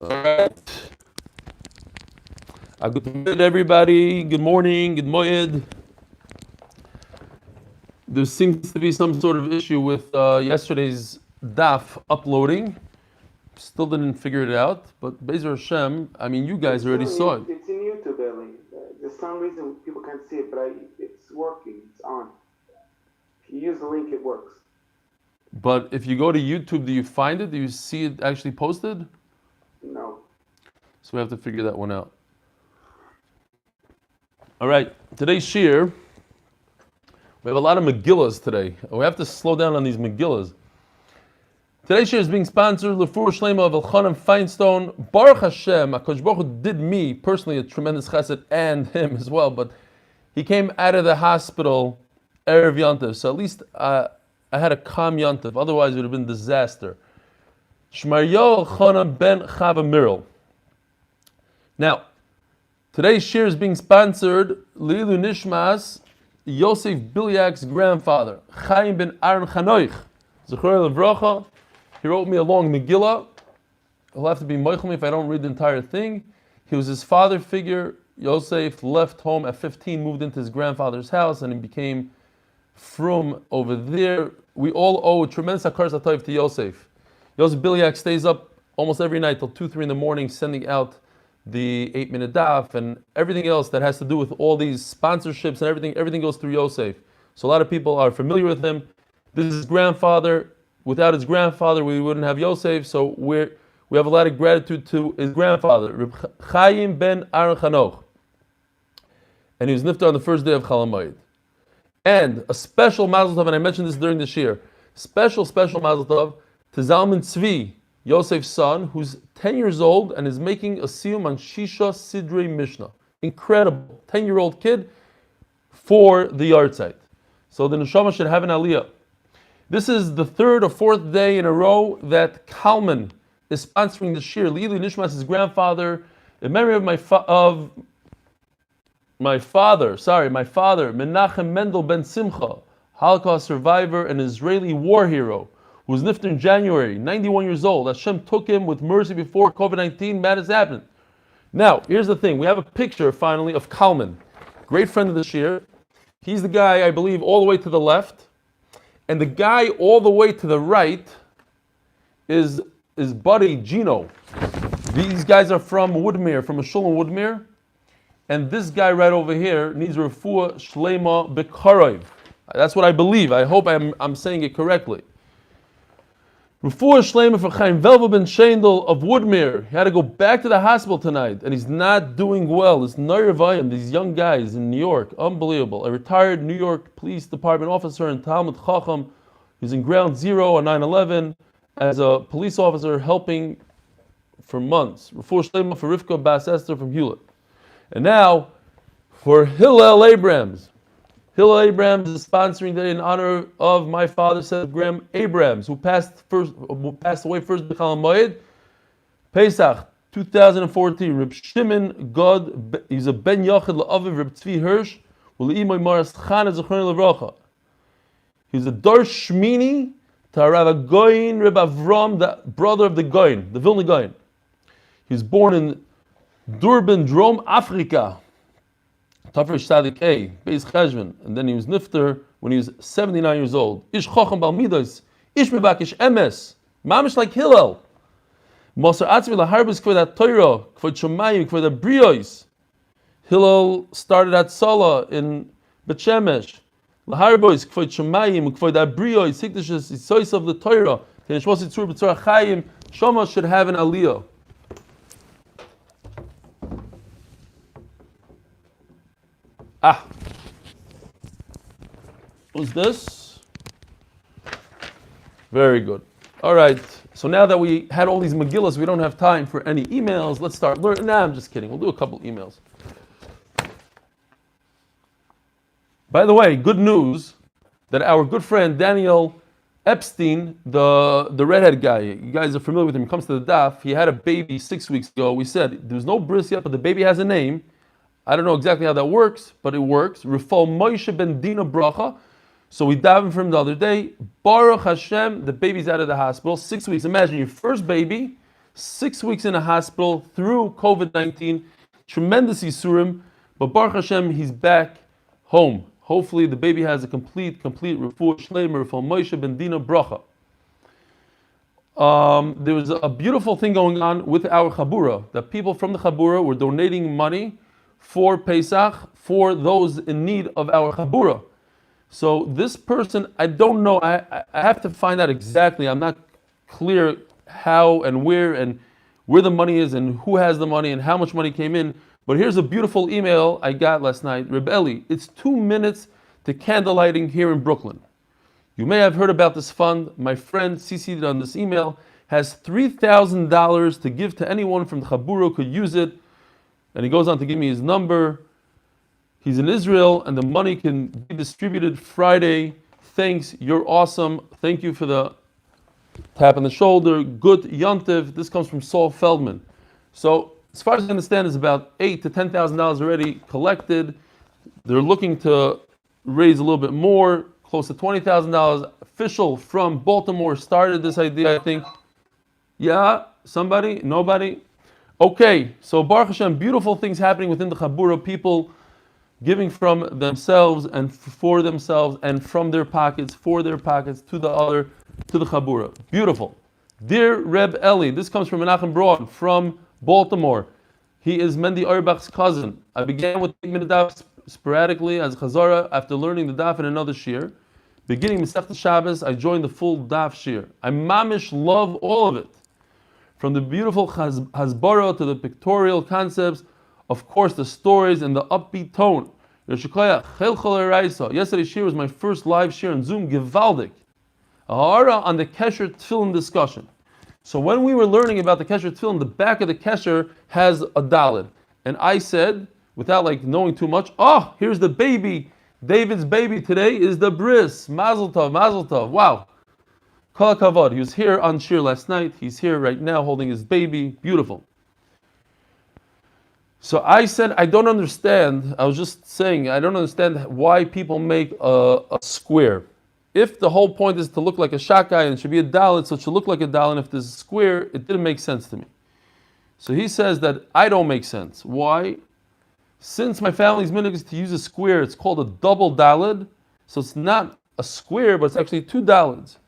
Alright. Good morning, everybody. Good morning. Good morning. There seems to be some sort of issue with yesterday's daf uploading. Still didn't figure it out, but Bezer Hashem, I mean, you guys already saw it. It's in YouTube, Eli. There's some reason people can't see it, but it's working. It's on. If you use the link, it works. But if you go to YouTube, do you find it? Do you see it actually posted? No. So we have to figure that one out. All right, today's shir, we have a lot of Megillas today. We have to slow down on these Megillas. Today's shir is being sponsored Lefur Shlema of Elchanan Feinstone. Baruch Hashem, HaKadosh Baruch Hu did me personally a tremendous chesed, and him as well, but he came out of the hospital Erev Yontif, so at least I had a calm Yontif, otherwise it would have been disaster. Shmaryo Elchanan ben Chava Mirel. Now, today's shir is being sponsored Lilu Nishmas, Yosef Bilyak's grandfather, Chaim ben Aaron Chanoich. Zechor Levrocha. He wrote me a long Megillah. He'll have to be moichel me if I don't read the entire thing. He was his father figure. Yosef left home at 15, moved into his grandfather's house, and he became frum over there. We all owe a tremendous hakar satayv to Yosef. Yosef Bilyak stays up almost every night till 2-3 in the morning, sending out the 8-minute daf and everything else that has to do with all these sponsorships and everything goes through Yosef. So a lot of people are familiar with him. This is his grandfather. Without his grandfather, we wouldn't have Yosef, so we have a lot of gratitude to his grandfather, Reb Chaim ben Aaron Chanoch. And he was niftar on the first day of Chol Hamoed. And a special mazel tov, and I mentioned this during the shir, special mazel tov to Zalman Tzvi, Yosef's son, who's 10 years old and is making a siyum on Shisha Sidrei Mishnah. Incredible. 10-year-old kid for the yard site. So the neshama should have an aliyah. This is the third or fourth day in a row that Kalman is sponsoring the shir. Lili Nishmas, his grandfather, in memory of my father, Menachem Mendel ben Simcha, Holocaust survivor and Israeli war hero, who was nifter in January, 91 years old. Hashem took him with mercy before COVID-19 madness happened. Now, here's the thing. We have a picture, finally, of Kalman, great friend of the shir. He's the guy, I believe, all the way to the left. And the guy all the way to the right is his buddy, Gino. These guys are from Woodmere, from a shul in Woodmere. And this guy right over here needs refuah shlema b'karoiv. That's what I believe. I hope I'm saying it correctly. Refuah shlema for Chaim Velva ben Shendel of Woodmere. He had to go back to the hospital tonight, and he's not doing well. It's Noirvayim, these young guys in New York, unbelievable. A retired New York Police Department officer in Talmud Chacham. He's in Ground Zero on 9/11 as a police officer, helping for months. Refuah shlema for Rivka Bas Esther from Hewlett. And now, for Hillel Abrams. Hillel Abrams is sponsoring today in honor of my father, Seth Graham Abrams, who passed away first B'Chol Hamoed, Pesach 2014. Reb Shimon God, he's a ben Yochid la'aviv Reb Tzvi Hirsch, u'le'imoy Maras Chana Zechron Levrocha. He's a Dor Shmini to Rav Goyin Reb Avram, the brother of the Goyin, the Vilna Goyin. He was born in Durban, Drom Africa. Tafresh Sadik A, Beis Cheshvan, and then he was nifter when he was 79 years old. Ish Chochem Bal Midos, Ish Mevakish Emes, Mamish like Hillel. Moser Atzmi Laharbis Kvod HaTorah, Kvod Shomayim, Kvod HaBriyos. Hillel started at Salah in Bet Shemesh. Laharbis Kvod Shomayim, Kvod HaBriyos, Hikdashis Yisois of the Torah. Teneshvos Yitzur B'Tzorah Chaim. Shoma should have an aliyah. Who's this? Very good. All right. So now that we had all these Megillas, we don't have time for any emails. Let's start learning. Nah, I'm just kidding. We'll do a couple emails. By the way, good news that our good friend Daniel Epstein, the redhead guy, you guys are familiar with him, he comes to the daf. He had a baby 6 weeks ago. We said there was no bris yet, but the baby has a name. I don't know exactly how that works, but it works. Rifal Moshe ben Dina Bracha. So we davened for him the other day. Baruch Hashem, the baby's out of the hospital. 6 weeks. Imagine your first baby, 6 weeks in a hospital through COVID-19, tremendous Yisurim, but Baruch Hashem, he's back home. Hopefully the baby has a complete refuah shleimer from Moshe ben Dina bracha. There was a beautiful thing going on with our Chabura, that people from the Chabura were donating money for Pesach for those in need of our Chabura. So this person, I don't know, I have to find out exactly. I'm not clear how and where the money is and who has the money and how much money came in. But here's a beautiful email I got last night. Reb Eli, it's 2 minutes to candlelighting here in Brooklyn. You may have heard about this fund. My friend CC'd on this email has $3,000 to give to anyone from the Chabura who could use it. And he goes on to give me his number. He's in Israel and the money can be distributed Friday. Thanks, you're awesome. Thank you for the tap on the shoulder. Good Yontiv. This comes from Saul Feldman. So as far as I understand, it's about $8,000 to $10,000 already collected. They're looking to raise a little bit more, close to $20,000. Official from Baltimore started this idea, I think. Yeah, somebody? Nobody? Okay, so Baruch Hashem, beautiful things happening within the Chabura, people giving from themselves and for themselves and from their pockets, for their pockets, to the Chabura. Beautiful. Dear Reb Eli, this comes from Menachem Braun from Baltimore. He is Mendy Auerbach's cousin. I began with 8-minute daf sporadically as Chazara after learning the daf in another shir. Beginning Masechta Shabbos, I joined the full daf shir. I mamish love all of it. From the beautiful hasbara to the pictorial concepts, of course the stories and the upbeat tone. Yesterday's shir was my first live shir on Zoom, Givaldik. Ahara on the Kesher Tefillin discussion. So when we were learning about the Kesher Tefillin, the back of the Kesher has a dalid. And I said, without knowing too much, here's the baby. David's baby today is the bris. Mazel tov, mazel tov. Wow. Kol hakavod. He was here on shir last night. He's here right now holding his baby. Beautiful. So I said, I don't understand. I was just saying, I don't understand why people make a square. If the whole point is to look like a shakai and it should be a dalit, so it should look like a dalit, and if there's a square, it didn't make sense to me. So he says that I don't make sense. Why? Since my family's minhag is to use a square, it's called a double dalit, so it's not a square, but it's actually 2 dalits.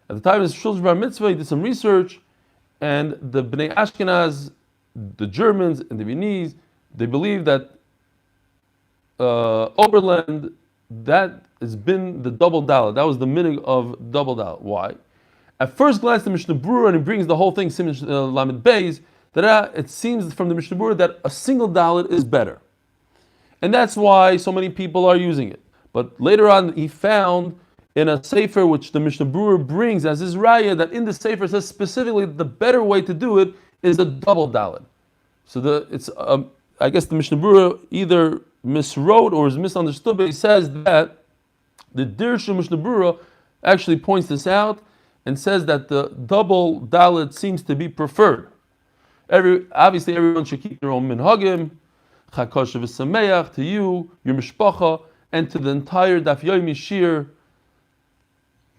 At the time of Shulchan Bar Mitzvah, he did some research, and the Bnei Ashkenaz, the Germans and the Viennese, they believe that Oberland, that has been the double dalit. That was the minhag of double dalit. Why? At first glance, the Mishnah Berurah, and he brings the whole thing, Siman Lamed Beis, that it seems from the Mishnah Berurah that a single dalit is better. And that's why so many people are using it. But later on, he found in a sefer which the Mishnah Berurah brings as his raya, that in the sefer says specifically the better way to do it is a double dalit. So I guess the Mishnah Berurah either miswrote or is misunderstood, but he says that the Dirshu Mishnah Berurah actually points this out and says that the double dalit seems to be preferred. Obviously, everyone should keep their own minhagim, chakash v'sameach, to you, your mishpacha, and to the entire Daf Yomi shir,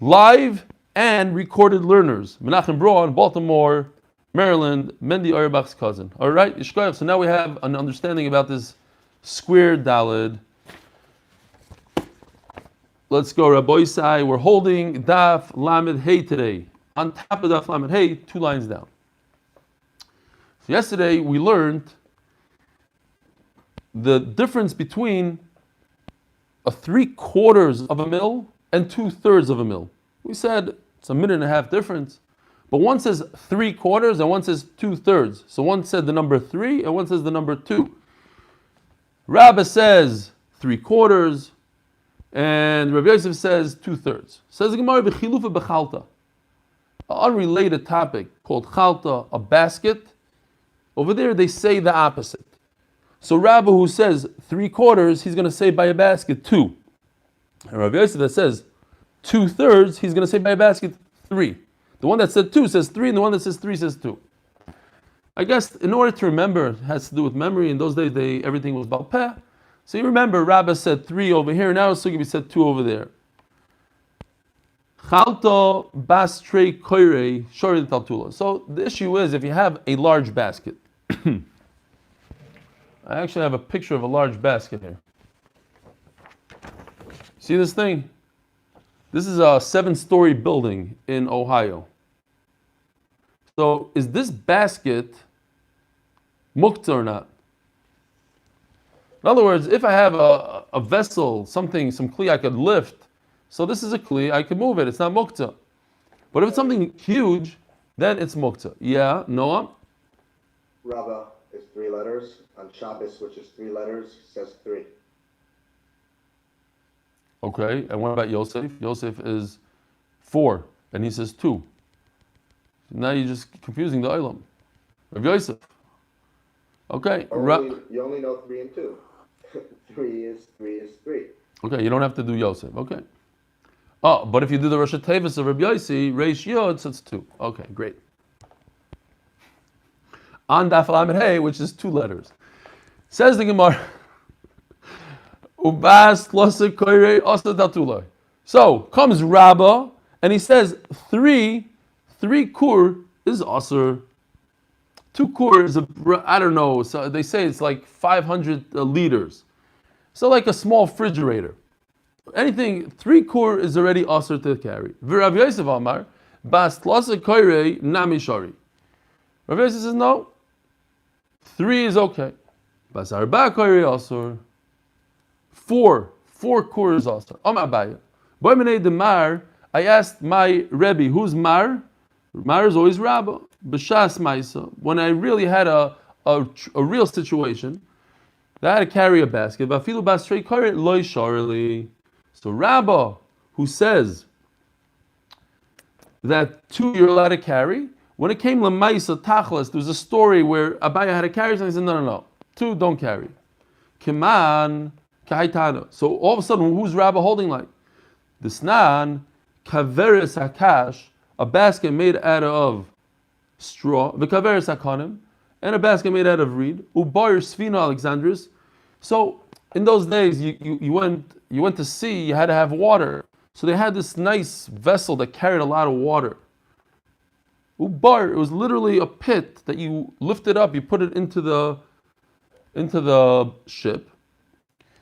live and recorded learners. Menachem Braun, Baltimore, Maryland, Mendy Auerbach's cousin. All right, Yishkoyach. So now we have an understanding about this square dalid. Let's go, Rabbi Isai. We're holding Daf Lamed Hey today. On top of Daf Lamed Hey, 2 lines down. So yesterday we learned the difference between a 3/4 of a mil and 2/3 of a mil. We said it's a 1.5 minute difference, but one says 3/4 and one says 2/3. So one said the number 3 and one says the number 2. Rabbah says 3/4, and Rabbi Yosef says 2/3. Says the Gemara b'chilufa b'chalta, an unrelated topic called chalta, a basket. Over there they say the opposite. So Rabbah who says 3/4, he's going to say by a basket 2. And Rabbi Yosef that says 2/3, he's going to say by a basket 3. The one that said 2 says 3, and the one that says 3 says 2. I guess in order to remember, it has to do with memory. In those days, everything was Baal Peh. So you remember, Rabbah said 3 over here, now Sugibi said 2 over there. Chalto bas trei koirei shori taltula. So the issue is if you have a large basket. I actually have a picture of a large basket here. See this thing? This is a 7-story building in Ohio. So is this basket mukta or not? In other words, if I have a vessel, something, some kli I could lift, so this is a kli, I could move it, it's not mukta. But if it's something huge, then it's mukta. Yeah, Noah? Rava is 3 letters. On Shabbos, which is 3 letters, says 3. Okay, and what about Yosef? Yosef is 4, and he says 2. Now you're just confusing the Olam. Rav Yosef. Okay. You only know 3 and 2. 3 is 3. Okay, you don't have to do Yosef. Okay. Oh, but if you do the Rosh Tevis of Rabbi Yossi, Reish Yod, so it's 2. Okay, great. On Daf Lamed Hey, which is 2 letters. Says the Gemara. Ubas Losek Koirei Osa Datulai. So comes Rabbah, and he says 3 kur is Osir. 2 kur is I don't know, so they say it's like 500 liters. So like a small refrigerator. Anything, 3 kur is already Osir to carry. Rav Yosef Amar, Bas Losek Koirei Nami Shari. Rav Yosef says no, 3 is okay. Bas Arba Koirei Osir. 4 kur is Osir. Amar Abaya. Boimenei de Mar, I asked my Rebbe, who's Mar? Mar is always Rabbah. B'shas Maisa. When I really had a real situation, that I had to carry a basket. V'afilu basrei koret loy sharli. So Rabbah, who says that 2 you're allowed to carry, when it came Lamaisa Tachlas, there was a story where Abaya had to carry something. He said, no. 2 don't carry. Kiman kaitana. So all of a sudden, who's Rabbah holding like? The Snan kaveres hakash, a basket made out of straw, v'kaveres hakanim, and a basket made out of reed. Ubar Sfina Alexandris. So in those days, you went to sea. You had to have water. So they had this nice vessel that carried a lot of water. Ubar, it was literally a pit that you lifted up. You put it into the ship.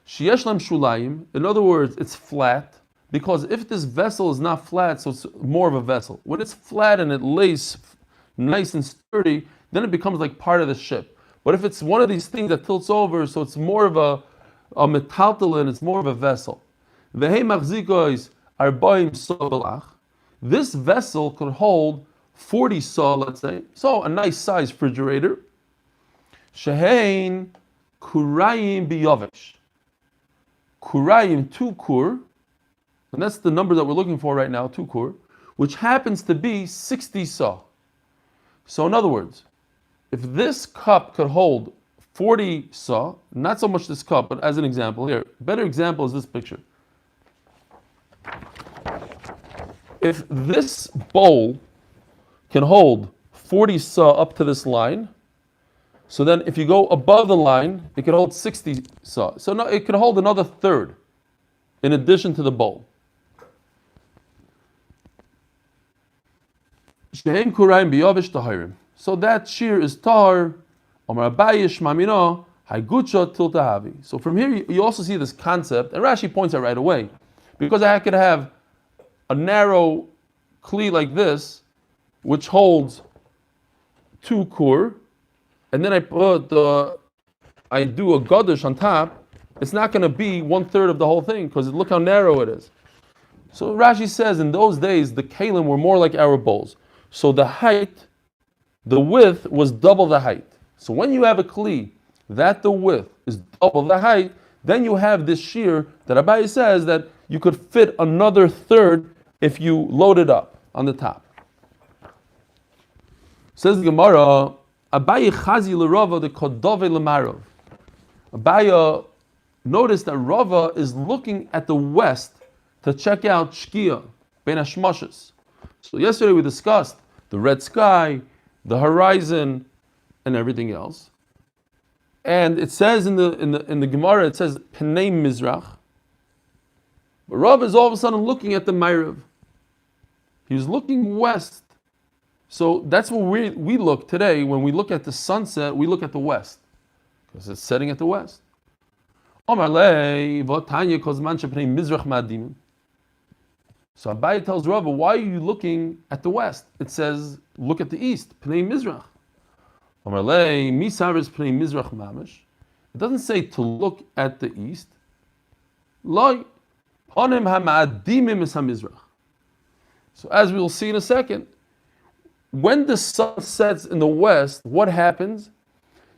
Sheyesh lam shulayim. In other words, it's flat. Because if this vessel is not flat, so it's more of a vessel. When it's flat and it lays nice and sturdy, then it becomes like part of the ship. But if it's one of these things that tilts over, so it's more of a metaltalin, it's more of a vessel. Vehei machzikois arbaim sa. This vessel could hold 40 saw, let's say. So a nice size refrigerator. Shehein kurayim biyovish. Kurayim 2 kur. And that's the number that we're looking for right now, 2 kur, which happens to be 60 saw. So in other words, if this cup could hold 40 saw, not so much this cup, but as an example here, better example is this picture. If this bowl can hold 40 saw up to this line, so then if you go above the line, it can hold 60 saw. So no, it can hold another third in addition to the bowl. So that shear is tahar. So from here you also see this concept, and Rashi points out right away, because I could have a narrow kli like this, which holds 2 kur, and then I do a gadish on top. It's not going to be 1/3 of the whole thing, because look how narrow it is. So Rashi says in those days the kalim were more like our bowls. So the width was double the height. So when you have a kli that the width is double the height, then you have this shear that Abaye says that you could fit another third if you load it up on the top. Says the Gemara, Abaye chazi l'Rava the kodove l'marov. Abaye noticed that Rava is looking at the west to check out Shkia, Bein Hashmashot. So yesterday we discussed the red sky, the horizon, and everything else. And it says in the Gemara, it says Pnei Mizrach. But Rav is all of a sudden looking at the Ma'ariv. He was looking west. So that's where we look today. When we look at the sunset, we look at the west. Because it's setting at the west. So Abaye tells Rava, why are you looking at the west? It says, look at the east. Pnei Mizrach. It doesn't say to look at the east. So as we will see in a second, when the sun sets in the west, what happens?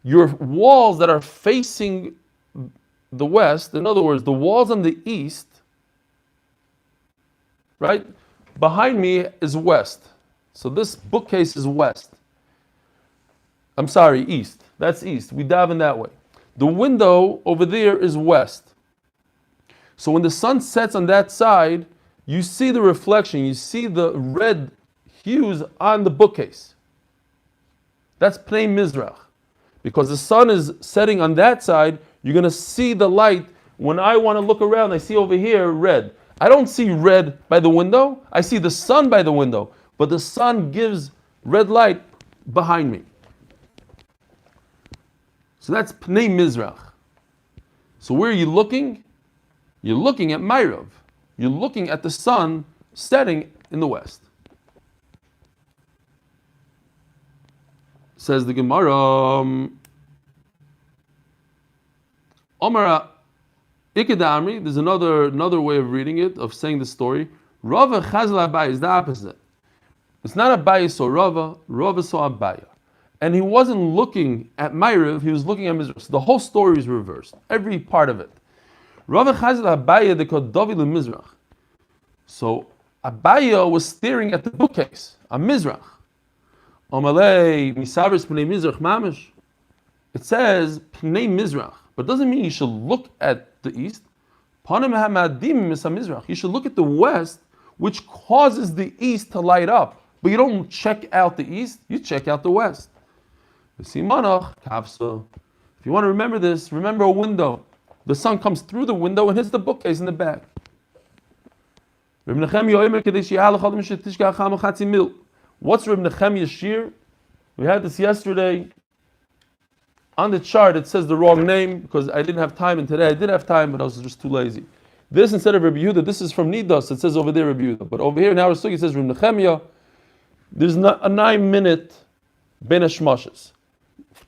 Your walls that are facing the west, in other words, the walls on the east, right? Behind me is west. So this bookcase is west. I'm sorry, east. That's east. We dive in that way. The window over there is west. So when the sun sets on that side, you see the reflection, you see the red hues on the bookcase. That's Pnei Mizrach. Because the sun is setting on that side, you're going to see the light. When I want to look around, I see over here red. I don't see red by the window. I see the sun by the window. But the sun gives red light behind me. So that's Pnei Mizrach. So where are you looking? You're looking at Ma'ariv. You're looking at the sun setting in the west. Says the Gemara, Omara Ikeda Amri, there's another way of reading it, of saying the story. Rava Chazal Abaye is the opposite. It's not Abaye saw Rava, Rava saw Abaye. And he wasn't looking at Ma'ariv, he was looking at Mizrach. So the whole story is reversed, every part of it. Rava Chazal Abaye de Kodavi le Mizrach. So Abaye was staring at the bookcase, on Mizrach. Omalei Misavris Pnei Mizrach Mamish. It says Pnei Mizrach, but it doesn't mean you should look at the east. Panim Hamadim Misa Mizrach. You should look at the west, which causes the east to light up. But you don't check out the east, you check out the west. If you want to remember this, remember a window. The sun comes through the window and hits the bookcase in the back. What's Reb Nechemiah's shir? We had this yesterday. On the chart it says the wrong name because I didn't have time, and today I did have time, but I was just too lazy. This instead of Rabbi Yehuda, this is from Nidas. It says over there Rabbi Yehuda, but over here in our sugi it says Reb Nechemiah. There's a 9-minute Bein Hashmashot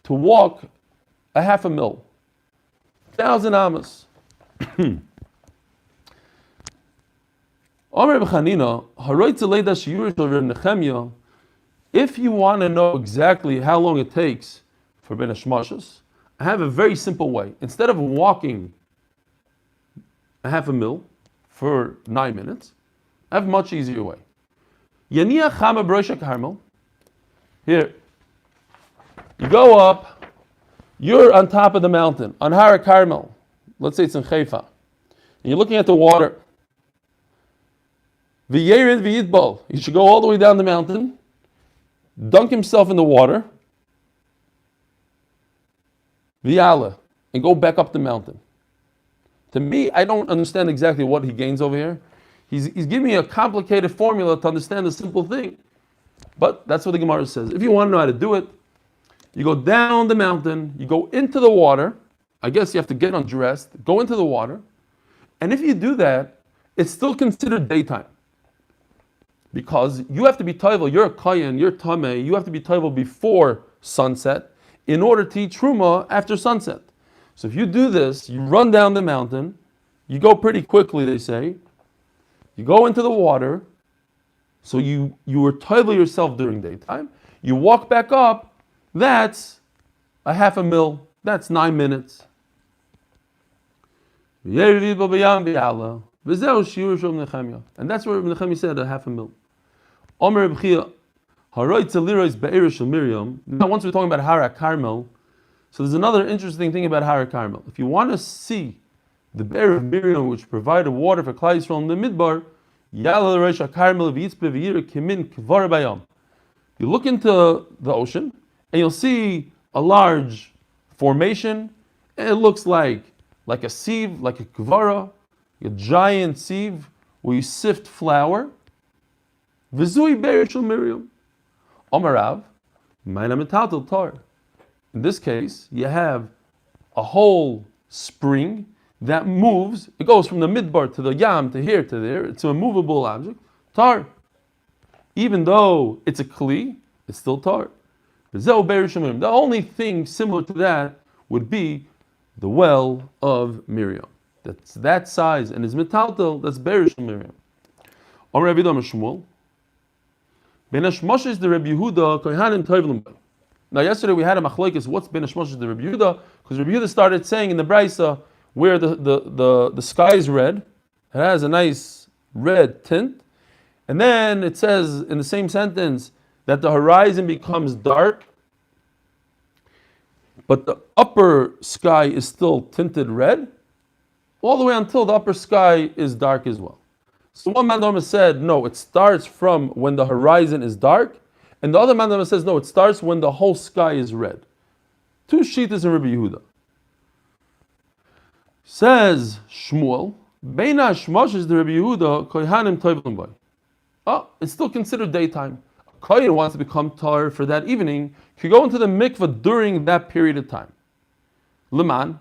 to walk a half a mil, 1,000 amas. If you want to know exactly how long it takes for Bein Hashmashot, I have a very simple way. Instead of walking a half a mil for 9 minutes, I have a much easier way. Here, you go up, you're on top of the mountain, on Har Carmel. Let's say it's in Haifa. And you're looking at the water. V'yerid v'yidbal. He should go all the way down the mountain, dunk himself in the water, v'yala, and go back up the mountain. To me, I don't understand exactly what he gains over here. He's giving me a complicated formula to understand a simple thing. But that's what the Gemara says. If you want to know how to do it, you go down the mountain, you go into the water. I guess you have to get undressed, go into the water. And if you do that, it's still considered daytime. Because you have to be toivel, you're a kohen, you're tameh, you have to be toivel before sunset in order to eat truma after sunset. So if you do this, you run down the mountain, you go pretty quickly, they say, you go into the water, so you were toivel yourself during daytime, you walk back up, that's a half a mil, that's 9 minutes. And that's what Reb Nechemiah said, a half a mil. Now, once we're talking about Har Carmel, so there's another interesting thing about Har Carmel. If you want to see the Be'er of Miriam, which provided water for Klal Yisrael in the Midbar, you look into the ocean, and you'll see a large formation, and it looks like a sieve, like a kavara, a giant sieve, where you sift flour. V'zui bereshul Miriam. Omarav, mayna metaltel tar. In this case, you have a whole spring that moves. It goes from the midbar to the yam to here to there. It's a movable object. Tar. Even though it's a kli, it's still tar. The only thing similar to that would be the well of Miriam. That's that size and is metaltel. That's berish Miriam. Or Rabbi Shmuel. Bein Hashmashot the Rabbi Yehuda kohanim tovlim. Now yesterday we had a machlokes. What's Bein Hashmashot the Rabbi Yehuda? Because Rabbi Yehuda started saying in the brisa where the sky is red, it has a nice red tint, and then it says in the same sentence that the horizon becomes dark, but the upper sky is still tinted red, all the way until the upper sky is dark as well. So one mandama said, no, it starts from when the horizon is dark, and the other mandama says, no, it starts when the whole sky is red. Two shittas in Rabbi Yehuda. Says Shmuel, Bein Hashmashot the Rabbi Yehuda kohanim tovlim bay. Oh, it's still considered daytime. A kohen wants to become tar for that evening, he go into the mikveh during that period of time. Leman,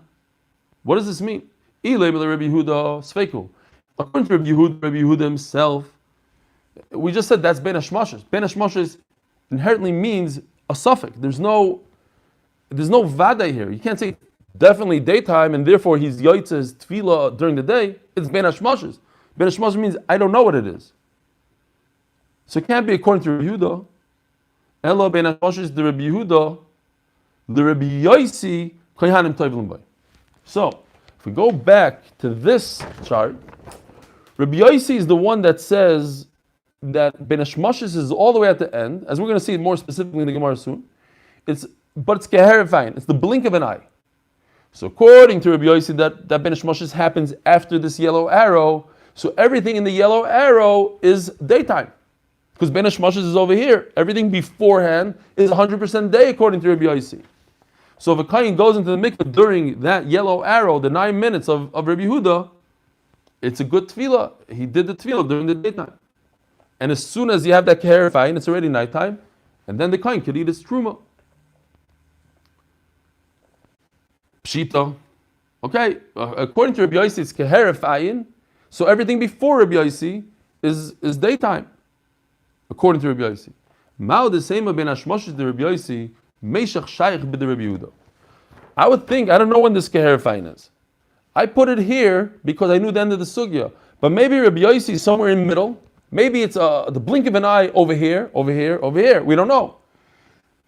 what does this mean? Eli Rabbi Yehuda sveiku. According to Rabbi Yehuda himself, we just said that's Bein Hashmashot. Bein Hashmashot inherently means a suffix. There's no vada here. You can't say definitely daytime and therefore he's yotzes tefillah during the day. It's Bein Hashmashot. Bein Hashmashot means I don't know what it is. So it can't be according to Rabbi Yehuda. Elo Bein Hashmashot the Rabbi Yehuda, the Rabbi Yosi kohanim tovlim bay. So if we go back to this chart, Rabbi Yosi is the one that says that Bein Hashmashot is all the way at the end, as we're going to see more specifically in the Gemara soon. But it's keherifying. It's the blink of an eye. So according to Rabbi Yosi, that Bein Hashmashot happens after this yellow arrow. So everything in the yellow arrow is daytime, because Bein Hashmashot is over here. Everything beforehand is 100% day according to Rabbi Yosi. So if a kohen goes into the mikveh during that yellow arrow, the 9 minutes of Rabbi Yehuda, it's a good tefillah. He did the tefillah during the daytime. And as soon as you have that keherifying, it's already nighttime, and then the kohen could eat his truma. Pshita. Okay, according to Rabbi Yosi, it's keherifying, so everything before Rabbi Yosi is daytime, according to Rabbi Yosi. Mao the same Bein Hashmashot the Rabbi Yosi, Meshach Shaykh b'de Rabbi Yehuda. I would think, I don't know when this keherifying is. I put it here because I knew the end of the sugya. But maybe Rabbi Yosi is somewhere in the middle. Maybe it's the blink of an eye over here, over here, over here. We don't know.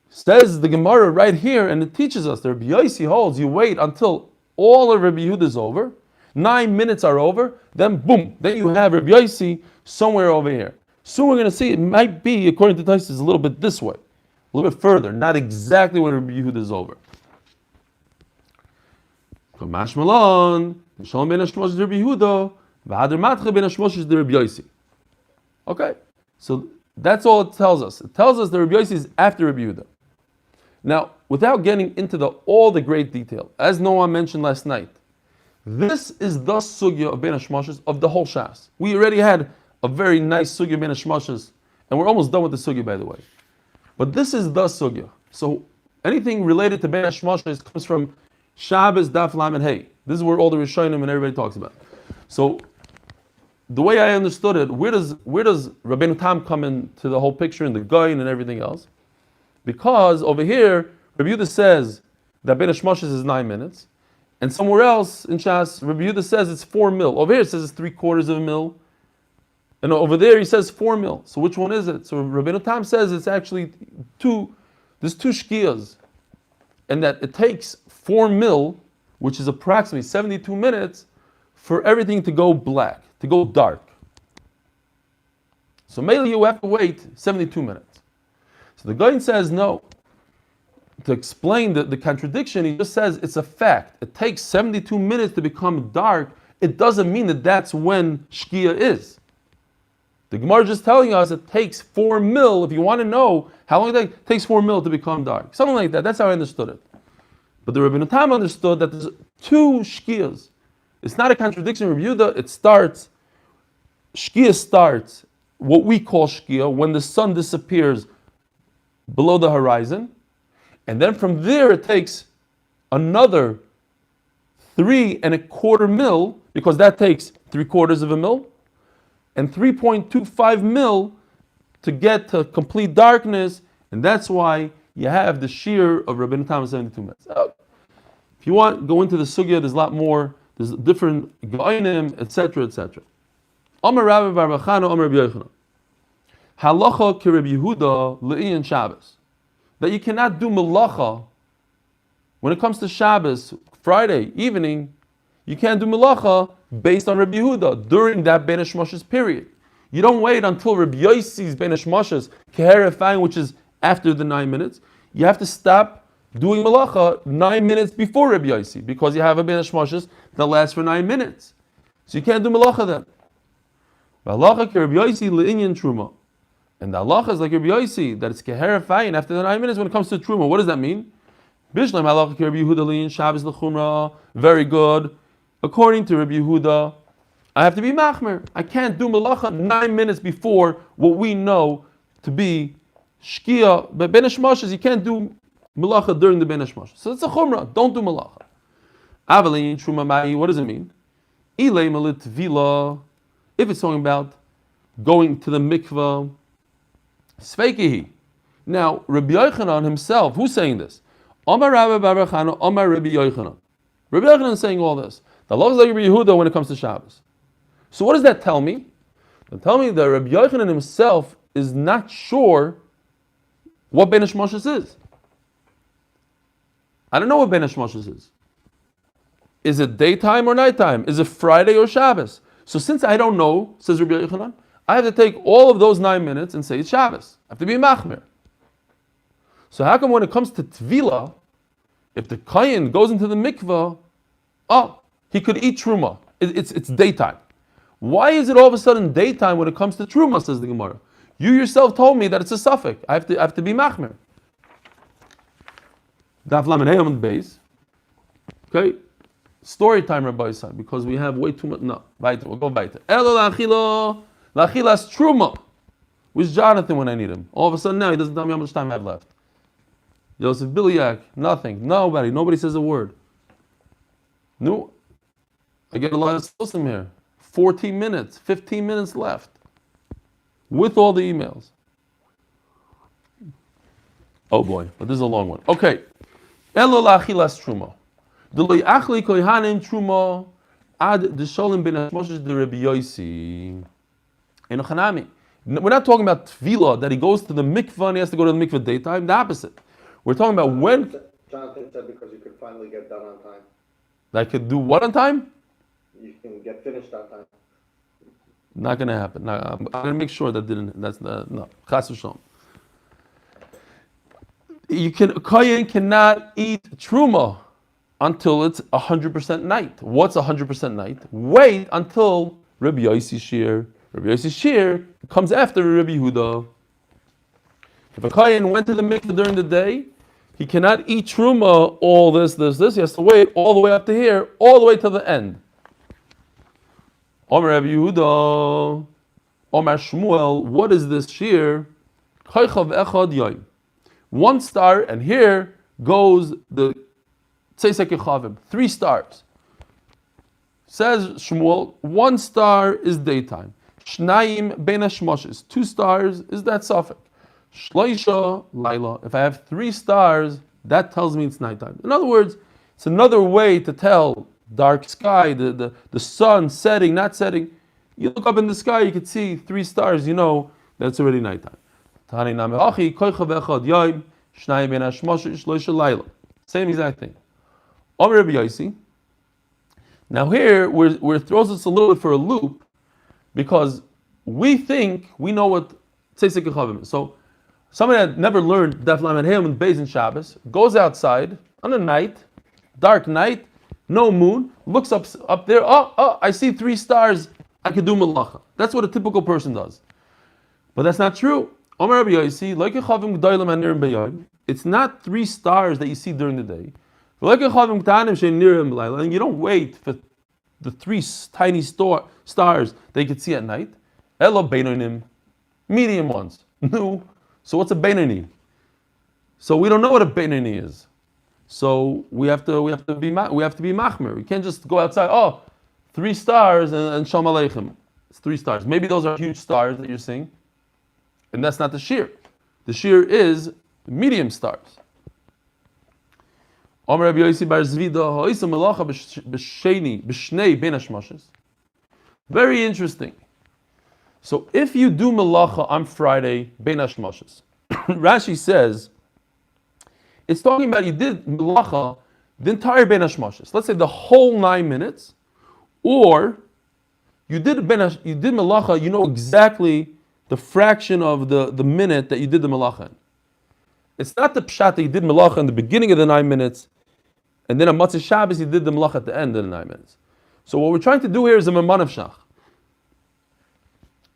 Says the Gemara right here, and it teaches us that Rabbi Yosi holds you wait until all of Rabbi Yehuda is over, 9 minutes are over, then boom, then you have Rabbi Yosi somewhere over here. Soon we're going to see it might be, according to Taisus, a little bit this way, a little bit further, not exactly when Rabbi Yehuda is over. Okay, so that's all it tells us. It tells us that Rabbi Yosi is after Rabbi Yehuda. Now, without getting into all the great detail, as Noah mentioned last night, this is the sugya of Bein Hashmashot of the whole Shas. We already had a very nice sugya of Bein Hashmashot, and we're almost done with the sugya, by the way. But this is the sugya. So anything related to Bein Hashmashot comes from Shabbos, Daf Lamed Hey. This is where all the Rishonim and everybody talks about. So the way I understood it, where does Rabbeinu Tam come into the whole picture and the Goyin and everything else? Because over here, Rabbi Yehuda says that Bein Hashmashot is 9 minutes, and somewhere else in Shas, Rabbi Yehuda says it's 4 mil. Over here it says it's 3/4 of a mil, and over there he says 4 mil. So which one is it? So Rabbeinu Tam says it's actually there's two shkiyas, and that it takes 4 mil, which is approximately 72 minutes, for everything to go black, to go dark. So mainly you have to wait 72 minutes. So the Goyin says no. To explain the contradiction, he just says it's a fact. It takes 72 minutes to become dark. It doesn't mean that that's when Shkia is. The Gemara is just telling us it takes 4 mil. If you want to know how long it takes 4 mil to become dark. Something like that. That's how I understood it. But the Rabbeinu Tam understood that there's 2 Shkias. It's not a contradiction. Rabbi Yehuda, Shkia starts what we call Shkia, when the sun disappears below the horizon. And then from there it takes another 3.25 mil, because that takes 3/4 of a mil, and 3.25 mil to get to complete darkness, and that's why you have the shear of Rabbeinu Tam 72 minutes. If you want, go into the sugya, there's a lot more, there's different gainim, etc., etc. Amar Rabbi Bar Bachana, Amar Rabbi Yochanan. Halacha ki Rabbi Yehuda le'iyan Shabbos. That you cannot do melacha when it comes to Shabbos, Friday evening, you can't do melacha based on Rabbi Yehuda during that Bein Hashmashot period. You don't wait until Rabbi Yossi's Bein Hashmashot, Keherefang, which is after the 9 minutes. You have to stop doing melacha 9 minutes before Rabbi Yossi, because you have a Bein Hashmashot that lasts for 9 minutes. So you can't do melacha then. Halacha ki Rabbi Yossi le'inyan truma. And the halacha is like Rabbi Yossi, that it's Keherefang after the 9 minutes when it comes to truma. What does that mean? Bishlam halacha ki Rabbi Yehuda le'inyan Shabbos l'chumra. Very good. According to Rabbi Yehuda, I have to be machmer. I can't do melacha 9 minutes before what we know to be shkia. But Bein Hashmashos, you can't do melacha during the Bein Hashmashos. So it's a chumrah. Don't do melacha. Avalin truma ma'i. What does it mean? Ilay malit vila. If it's talking about going to the mikvah, sveikihi. Now Rabbi Yochanan himself, who's saying this? Omar Rabbi Bar Bachana, Omar Rabbi Yochanan. Rabbi Yochanan is saying all this. The law is like Rabbi Yehuda when it comes to Shabbos. So what does that tell me? It tells me that Rabbi Yochanan himself is not sure what Bein Hashmashos is. I don't know what Bein Hashmashos is. Is it daytime or nighttime? Is it Friday or Shabbos? So since I don't know, says Rabbi Yochanan, I have to take all of those 9 minutes and say it's Shabbos. I have to be machmir. So how come when it comes to Tvila, if the Kayin goes into the mikvah, he could eat truma. It's daytime. Why is it all of a sudden daytime when it comes to truma, says the Gemara? You yourself told me that it's a suffix. I have to be machmir. Daf Lamed Hey Amud Beis. Okay? Story time, Rabbi Yisai, because we have way too much. No, weiter. We'll go weiter. Elo la'achila. La'achilas truma. Where's Jonathan when I need him? All of a sudden now he doesn't tell me how much time I have left. Yosef Biliak, nothing. Nobody says a word. No. I get a lot of sosim here. 14 minutes, 15 minutes left. With all the emails. Oh boy, but this is a long one. Okay. Elo la'achilas truma. D'lo yachli kohanim truma ad d'sholim ben hashmoshes de Rabbi Yossi. In Chanami. We're not talking about Tvila, that he goes to the mikvah and he has to go to the mikvah daytime. The opposite. We're talking about when... Jonathan said because you could finally get done on time. I could do what on time? You can get finished on time. Not going to happen. No, I'm going to make sure that didn't... That's no. Chas v'shalom. Kohen cannot eat truma until it's 100% night. What's 100% night? Wait until Rabbi Yossi Shir. Rabbi Yossi Shir comes after Rabbi Yehuda. If a Kohen went to the mikveh during the day, he cannot eat truma, all this. He has to wait all the way up to here, all the way to the end. Omer Rabbi Yehuda, Omer Shmuel, what is this Shir? Chaychav echad yoyim. 1 star, and here goes the Tzeisek Yechavim, 3 stars. Says Shmuel, 1 star is daytime. Shnayim Bein Hashmashos, 2 stars is that suffix. Shloisha Laila, if I have 3 stars, that tells me it's nighttime. In other words, it's another way to tell dark sky, the sun setting, not setting. You look up in the sky, you can see 3 stars, you know that's already nighttime. Same exact thing. Rabbi Yossi. Now here, where it throws us a little bit for a loop, because we think we know what Tzeisek Yechavim is. So somebody that never learned Daf Lamed Hey Amud Beis in Shabbos goes outside on a night, dark night, no moon, looks up there. I see 3 stars. I could do melacha. That's what a typical person does. But that's not true. Omer Rabbi Yossi, like Yechavim G'daylim Anirim B'yayim, it's not 3 stars that you see during the day. Like Yechavim K'tanim She'nirim B'layla, and you don't wait for the 3 tiny stars that you can see at night. Elo Beinonim, medium ones. No. So what's a Beinani? So we don't know what a Beinani is. So we have to be machmer. We can't just go outside. Oh, 3 stars and Shalom Aleichem. It's 3 stars. Maybe those are huge stars that you're seeing, and that's not the shear. The shear is medium stars. Omer Rabbi Yossi bar Zvida ha'isa melacha b'shnei Bein Hashmashot. Very interesting. So if you do melacha on Friday, Bein Hashmashot, Rashi says it's talking about you did melacha the entire Bein Hashmashot. Let's say the whole 9 minutes, or you did melacha. You know exactly the fraction of the minute that you did the melacha in. It's not the pshat that you did melacha in the beginning of the 9 minutes, and then on Motzei Shabbos you did the melacha at the end of the 9 minutes. So what we're trying to do here is a memanav shach.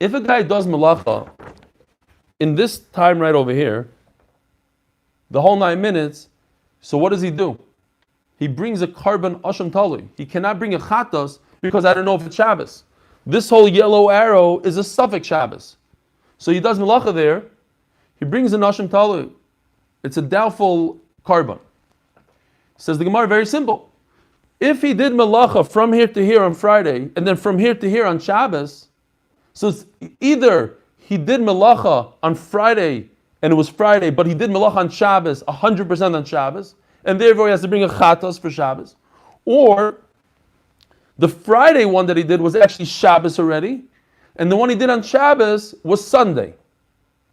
If a guy does melacha in this time right over here, the whole 9 minutes, so what does he do? He brings a carbon asham tali. He cannot bring a chatos because I don't know if it's Shabbos. This whole yellow arrow is a suffix Shabbos. So he does melacha there. He brings an asham tali. It's a doubtful carbon. Says the Gemara, very simple. If he did melacha from here to here on Friday, and then from here to here on Shabbos, so it's either he did melacha on Friday, and it was Friday, but he did melacha on Shabbos, 100% on Shabbos, and therefore he has to bring a chatos for Shabbos, or the Friday one that he did was actually Shabbos already, and the one he did on Shabbos was Sunday.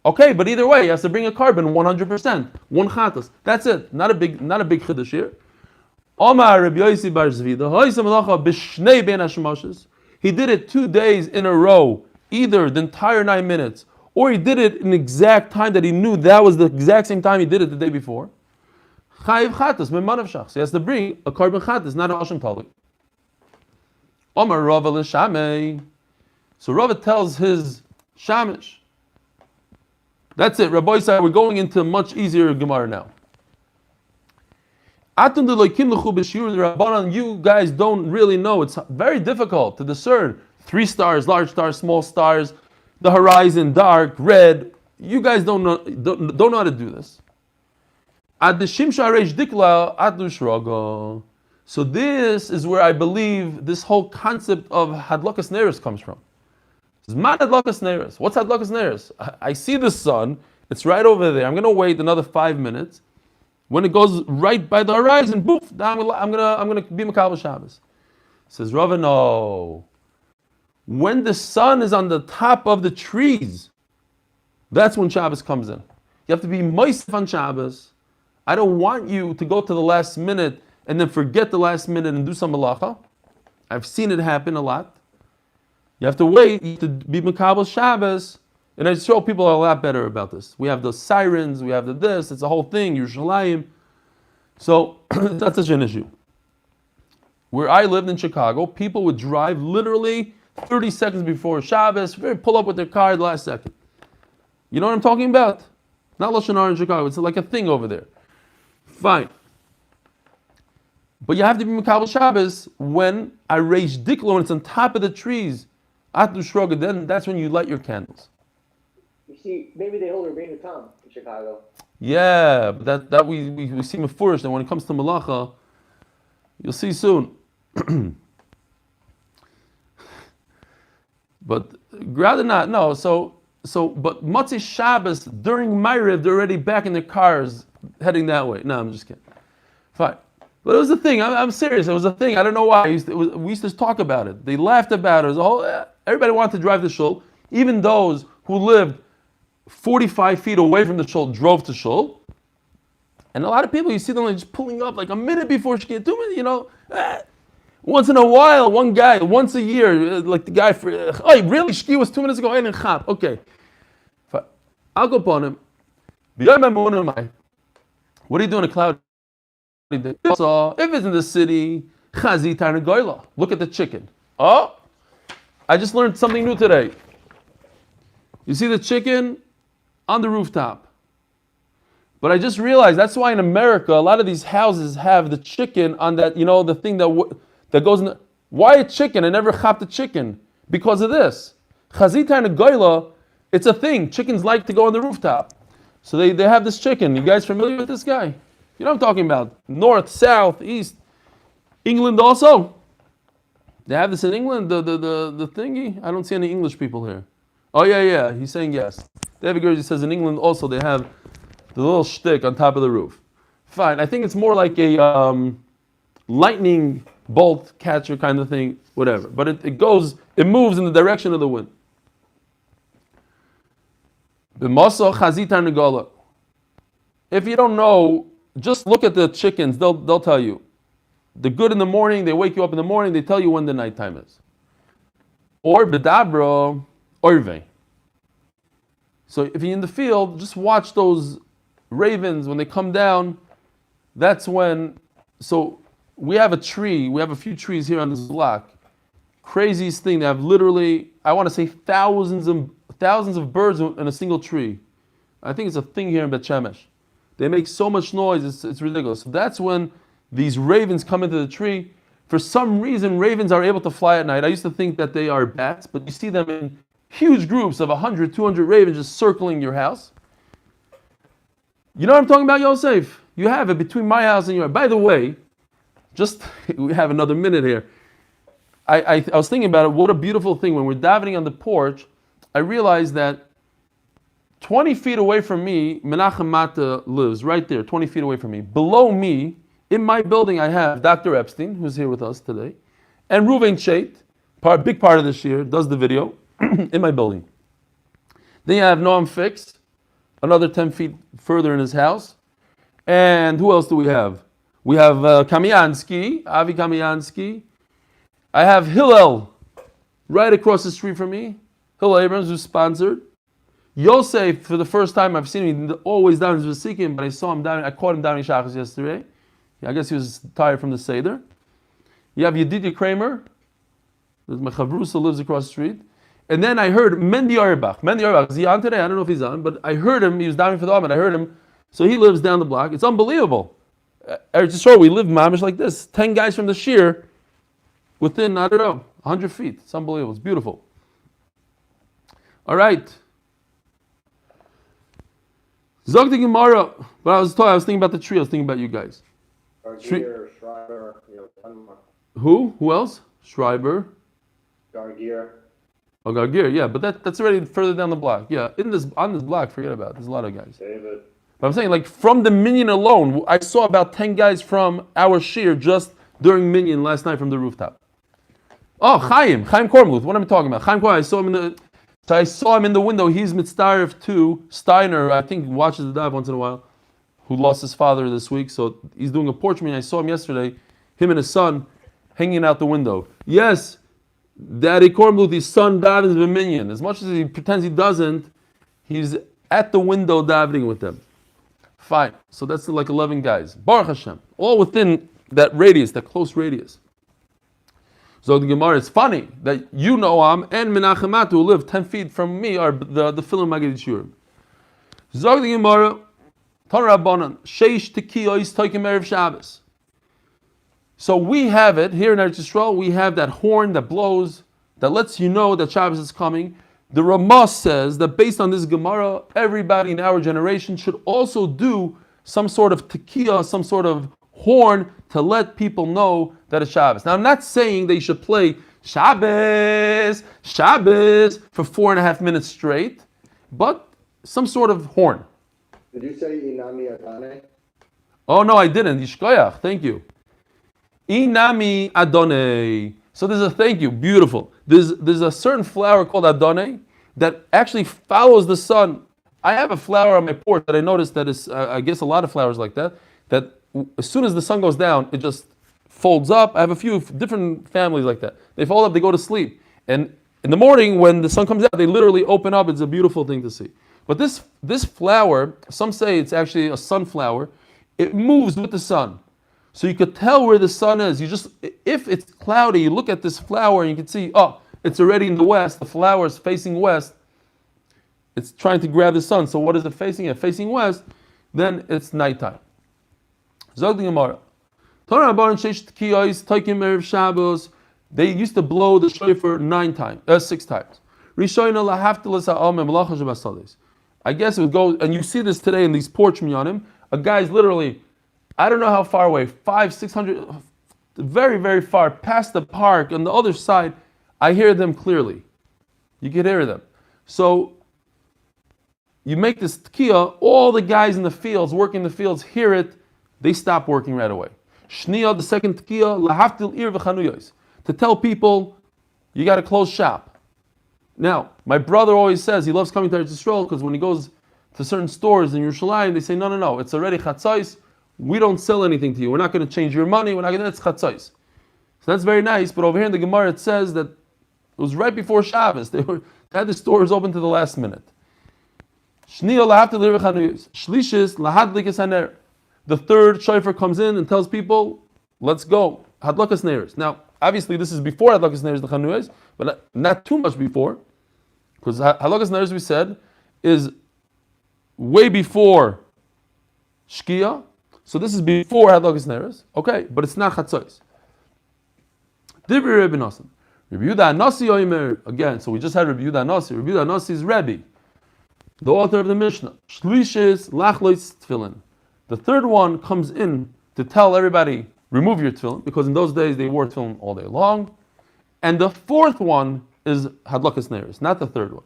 Okay, but either way, he has to bring a carbon 100%, one chatos. That's it. Not a big chiddush here. Omar Rabbi Yossi bar Zvida ha'isa melacha b'shnei Bein Hashmashot. He did it 2 days in a row, either the entire 9 minutes, or he did it in the exact time that he knew that was the exact same time he did it the day before. Chayiv chatas memanav shach. So he has to bring a carbon chatas, not an asham tali. Omar Rava l'shamei. So Rava tells his shamish. That's it. Rabbi said we're going into much easier Gemara now. You guys don't really know. It's very difficult to discern 3 stars, large stars, small stars, the horizon, dark, red. You guys don't know how to do this. So this is where I believe this whole concept of hadlakas neros comes from. Zman hadlakas neros. What's hadlakas neros? I see the sun. It's right over there. I'm going to wait another 5 minutes. When it goes right by the horizon, boof, I'm gonna be Makabel Shabbos. Says Rava, no. When the sun is on the top of the trees, that's when Shabbos comes in. You have to be moist on Shabbos. I don't want you to go to the last minute and then forget the last minute and do some malacha. I've seen it happen a lot. You have to wait to be Makabel Shabbos. And I show people are a lot better about this. We have the sirens, we have the this, it's a whole thing, Yerushalayim. So that's such an issue. Where I lived in Chicago, people would drive literally 30 seconds before Shabbos, pull up with their car at the last second. You know what I'm talking about? Not Lashon Hara in Chicago, it's like a thing over there. Fine. But you have to be Makabel Shabbos when I raise diklo, when it's on top of the trees. Atu Shroga, then that's when you light your candles. You see, maybe they hold a Rabbeinu Tam in Chicago. Yeah, but that we see mefurish that when it comes to malacha, you'll see soon. But rather not, no. But Motzei Shabbos during Ma'ariv, they're already back in their cars heading that way. No, I'm just kidding. Fine, but it was a thing. I'm serious. It was a thing. I don't know why. We used to talk about it. They laughed about it. It was a whole. Everybody wanted to drive the shul. Even those who lived 45 feet away from the shul drove to shul. And a lot of people, you see them like just pulling up like a minute before Shkia, 2 minutes, you know. Once in a while, one guy, once a year, like the guy for, oh, really? Shkia was 2 minutes ago, and chap. Okay. I'll go upon him. What are you doing a cloud? So, if it's in the city, look at the chicken. Oh, I just learned something new today. You see the chicken on the rooftop. But I just realized that's why in America, a lot of these houses have the chicken on that, you know, the thing that goes in the, why a chicken? I never chopped the chicken. Because of this. Chazita and a goyla, It's a thing. Chickens like to go on the rooftop. So they have this chicken. You guys familiar with this guy? You know what I'm talking about. North, south, east. England also. They have this in England, the thingy. I don't see any English people here. Oh yeah. He's saying yes. David Gerzi says in England also they have the little shtick on top of the roof. Fine. I think it's more like a lightning bolt catcher kind of thing, whatever. But it moves in the direction of the wind. If you don't know, just look at the chickens. They'll tell you. The good in the morning, they wake you up in the morning, they tell you when the nighttime is. Or bedabro orve. So if you're in the field, just watch those ravens when they come down. That's when. So we have a few trees here on this block. Craziest thing, they have literally, I want to say thousands of birds in a single tree. I think it's a thing here in Bet Shemesh. They make so much noise, it's ridiculous. So that's when these ravens come into the tree. For some reason, ravens are able to fly at night. I used to think that they are bats, but you see them in huge groups of 100, 200 ravens just circling your house. You know what I'm talking about, Yosef? You have it between my house and yours. By the way, we have another minute here. I was thinking about it. What a beautiful thing. When we're davening on the porch, I realized that 20 feet away from me, Menachem Mata lives right there, 20 feet away from me. Below me, in my building, I have Dr. Epstein, who's here with us today, and Ruvain Chait, big part of this year, does the video, in my building. Then you have Noam Fix, another 10 feet further in his house. And who else do we have? We have Kamiansky, Avi Kamiansky. I have Hillel, right across the street from me. Hillel Abrams, who's sponsored. Yosef, for the first time I've seen him, always down in Zvasikin, but I caught him down in Shabbos yesterday. I guess he was tired from the Seder. You have Yedidya Kramer, my chavrusa lives across the street. And then I heard Mendy Auerbach. Is he on today? I don't know if he's on, but I heard him. He was down for the Ahmed. I heard him. So he lives down the block. It's unbelievable. Eretz Yisrael, we live mamish like this. 10 guys from the Shir within, 100 feet. It's unbelievable. It's beautiful. All right. Zog the Gemara. But I was thinking about the tree. I was thinking about you guys. Gargier, Schreiber, Who? Who else? Schreiber. Gargier. Oh, Gargier, yeah, but that's already further down the block. Yeah, on this block, forget about it. There's a lot of guys. David. But I'm saying, like, from the Minyan alone, I saw about 10 guys from our Shir just during Minyan last night from the rooftop. Oh, Chaim Kormluth, what am I talking about? Chaim Kormluth, I saw him in the window. He's mitzdarif to Steiner, I think watches the dive once in a while, who lost his father this week, so he's doing a porch meeting. I saw him yesterday, him and his son, hanging out the window. Yes, Daddy Kormluth, his son davens with Minyan. As much as he pretends he doesn't, he's at the window davening with them. Fine. So that's like 11 guys. Baruch Hashem. All within that radius, that close radius. So the Gemara, it's funny that you Noam and Menachem Mata, who live 10 feet from me, are the Tefillin Magid Shurim. Zog the Gemara, Tan Rabbanan, Sheish Tekiyos Toikim Erev Shabbos. So we have it, here in Eretz Yisrael, we have that horn that blows, that lets you know that Shabbos is coming. The Ramah says that based on this Gemara, everybody in our generation should also do some sort of tekiah, some sort of horn to let people know that it's Shabbos. Now I'm not saying that you should play Shabbos for 4.5 minutes straight, but some sort of horn. Did you say Inami Adane? Oh no, I didn't. Yishkoyach, thank you. Inami Adonai. So there's a thank you, beautiful. There's a certain flower called Adonai that actually follows the sun. I have a flower on my porch that I noticed that is, I guess a lot of flowers like that as soon as the sun goes down, it just folds up. I have a few different families like that. They fold up, they go to sleep. And in the morning when the sun comes out, they literally open up. It's a beautiful thing to see. But this flower, some say it's actually a sunflower, it moves with the sun. So you could tell where the sun is. If it's cloudy, you look at this flower and you can see, it's already in the west. The flower is facing west. It's trying to grab the sun. So what is it facing? If facing west, then it's nighttime. Zog the Gemara. They used to blow the shofar 6 times. I guess it would go, and you see this today in these porch minyanim. A guy's literally, I don't know how far away, 500-600, very, very far, past the park on the other side. I hear them clearly. You can hear them. So you make this tkiya, all the guys in the fields, working in the fields, hear it, they stop working right away. Shniya, the second tkiya, lahaftil ir v'chanuyos, to tell people, you got to close shop. Now, my brother always says he loves coming to Eretz Yisrael because when he goes to certain stores in Yerushalayim, they say, no, it's already chatzos. We don't sell anything to you. We're not going to change your money. We're not going to, it's chatzos. So that's very nice, but over here in the Gemara it says that it was right before Shabbos. They had the stores open to the last minute. The third shofar comes in and tells people, let's go. Hadlakas neiros. Now, obviously this is before Hadlakas neiros, the Chanuyos, but not too much before. Because Hadlakas neiros, we said, is way before Shkia. So this is before Hadlakas neiros. Okay, but it's not Chatzos. Dibri Rebbe Nosson. Rebbe Yehuda Anasi Oimer. Again, so we just had Rebbe Yehuda Anasi. Rebbe Yehuda Anasi is Rebbe, the author of the Mishnah. Shlishis Lachlois Tefillin. The third one comes in to tell everybody, remove your tefillin, because in those days they wore tefillin all day long. And the fourth one is Hadlakas neiros, not the third one.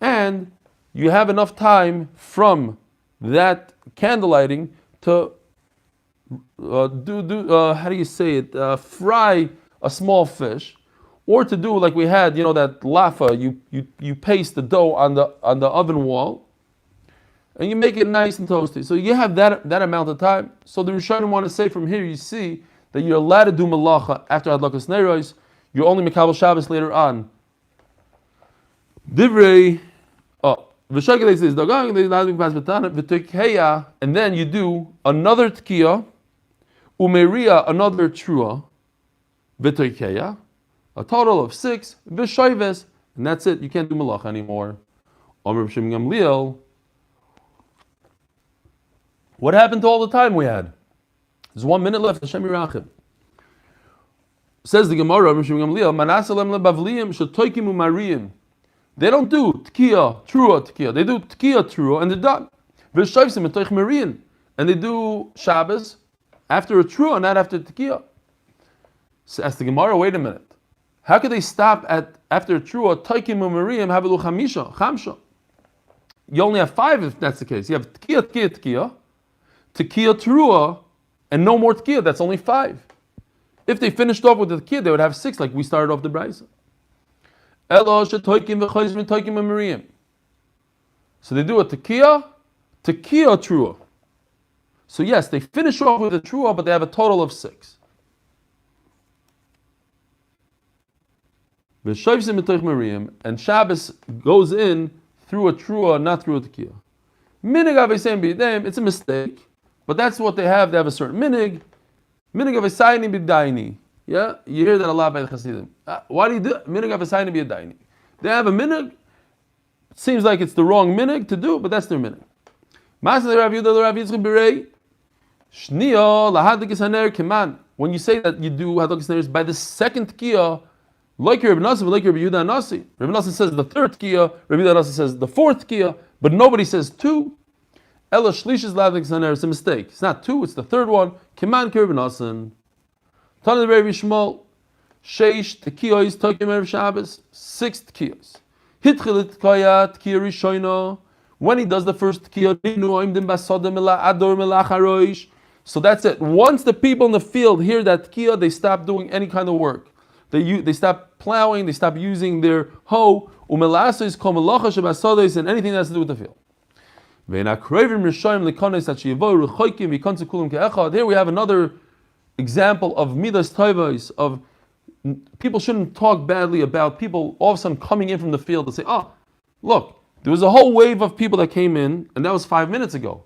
And you have enough time from that candle lighting to fry a small fish, or to do like we had, that lafa. You paste the dough on the oven wall, and you make it nice and toasty. So you have that amount of time. So the Rishonim want to say from here, you see that you're allowed to do malacha after Hadlakas neiros. You're only Mekabel Shabbos later on. Divrei, and then you do another tkiya, umeria, another trua, v'toikeya, a total of 6, v'shoives, and that's it. You can't do malacha anymore. What happened to all the time we had? There's 1 minute left. Hashem Yirachim. Says the Gemara, they don't do tkiya, trua tkiya. They do tkiya, trua, and they're done. And they do Shabbos after a trua, not after tkiya. So ask the Gemara, wait a minute. How could they stop after a trua, toikim u'mariyim, havelu chamsha? You only have 5 if that's the case. You have tkiya, trua, and no more tkiya. That's only 5. If they finished off with the tkiya, they would have 6, like we started off the brayso. So they do a tkiya, trua. So yes, they finish off with a trua, but they have a total of 6. And Shabbos goes in through a trua, not through a tekiah. Minig avesem b'yedem, it's a mistake, but that's what they have. They have a certain minig. Minig avesayni b'yedayni. Yeah, you hear that a lot by the Hasidim. Why do you do minig avesayni b'yedayni? They have a minig. It seems like it's the wrong minig to do, but that's their minig. When you say that you do hadlakas neiros by the second tekiah, like Rebbe Nosson, like Rebbe Yehuda Anasi. Rebbe Nosson says the third tkiya, Rebbe Yehuda Anasi says the fourth tkiya, but nobody says 2. Ela shlishis ladlik zaner. It's a mistake. It's not 2, it's the third one. Kiman ki Rebbe Nosson. Tana Rebbe Shmuel, sheish tkiyos tokim erev Shabbos, 6 tkiyos. Hitchil tkaya tkiya rishono. When he does the first tkiya, so that's it. Once the people in the field hear that tkiya, they stop doing any kind of work. They stop plowing, they stop using their hoe, and anything that has to do with the field. Here we have another example of midas tovos, of people shouldn't talk badly about people all of a sudden coming in from the field and say, look, there was a whole wave of people that came in, and that was 5 minutes ago.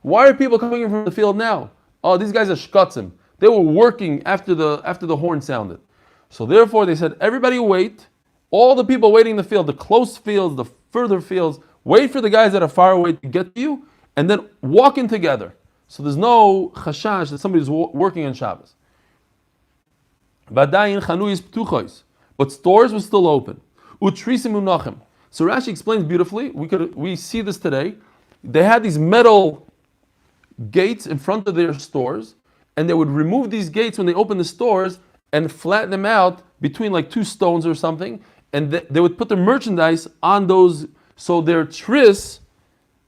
Why are people coming in from the field now? These guys are shkatzim. They were working after the horn sounded. So therefore they said, everybody wait. All the people waiting in the field, the close fields, the further fields, wait for the guys that are far away to get to you, and then walk in together. So there's no chashash that somebody's working on Shabbos. Vadayin chanuyis ptuchos, but stores were still open. Utrisim unachim. So Rashi explains beautifully. We see this today. They had these metal gates in front of their stores, and they would remove these gates when they open the stores and flatten them out between like two stones or something, and they would put the merchandise on those. So their tris,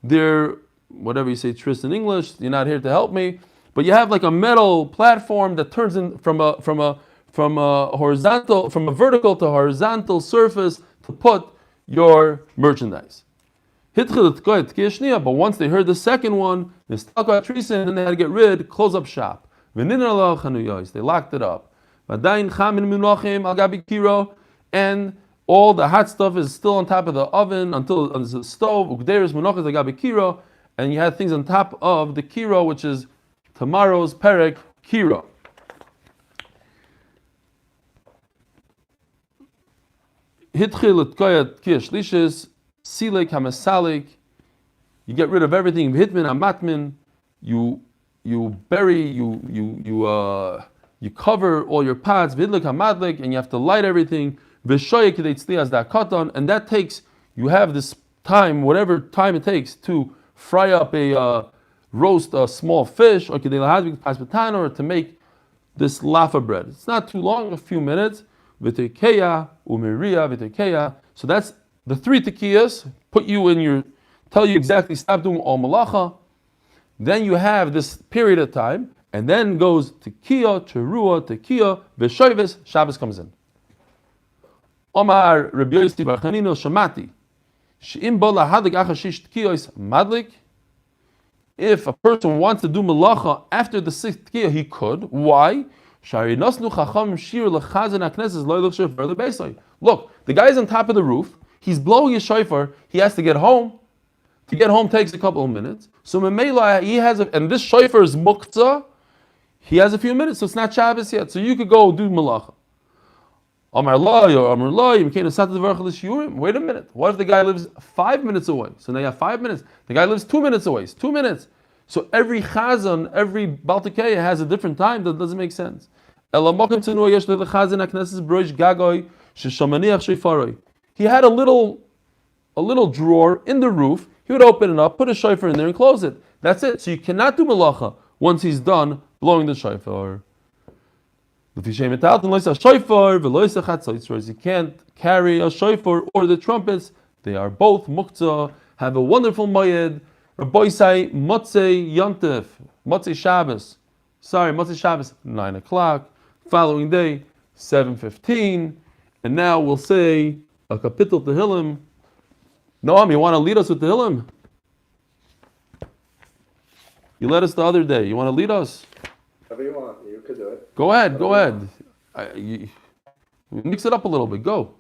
their whatever you say tris in English, you're not here to help me, but you have like a metal platform that turns in from a vertical to horizontal surface to put your merchandise. But once they heard the second one, then they had to get rid, close up shop. They locked it up. And all the hot stuff is still on top of the oven until the stove. And you had things on top of the kiro, which is tomorrow's perek kiro. Silek hamasalik, you get rid of everything. Hitmin amatmin, you bury, you cover all your pots. Vidlik hamadlik, and you have to light everything. Vishoyek as that cotton, and that takes. You have this time, whatever time it takes, to fry up roast a small fish, or to make this lafa bread. It's not too long, a few minutes. V'tekeya umeria v'tekeya. So that's the three tekiyas. Tell you exactly, stop doing all malacha. Then you have this period of time, and then goes tekiya, cherua, tekiya, v'shoyves. Shabbos comes in. Omar Rabbi Yossi bar Chanina shamati she'im bo lahadik achashish tekiyos madlik. If a person wants to do malacha after the sixth tekiya, he could. Why? Look, the guy's on top of the roof. He's blowing his shofar. He has to get home. To get home takes a couple of minutes. So he has, and this shofar is muktzah. He has a few minutes, so it's not Shabbos yet. So you could go do malacha. Wait a minute. What if the guy lives 5 minutes away? So now you have 5 minutes. The guy lives 2 minutes away. It's 2 minutes. So every chazan, every baltikeya has a different time. That doesn't make sense. He had a little drawer in the roof. He would open it up, put a shofar in there, and close it. That's it. So you cannot do malacha once he's done blowing the shofar. You can't carry a shofar or the trumpets. They are both muktzah. Have a wonderful mayed. Rabbi say Motzei Yontif, Motzei Shabbos. Motzei Shabbos, 9 o'clock. Following day, 7:15. And now we'll say a kapitel Tehillim. Noam, you want to lead us with Tehillim? You led us the other day. You want to lead us? Whatever you want. You could do it. Go ahead. Mix it up a little bit. Go.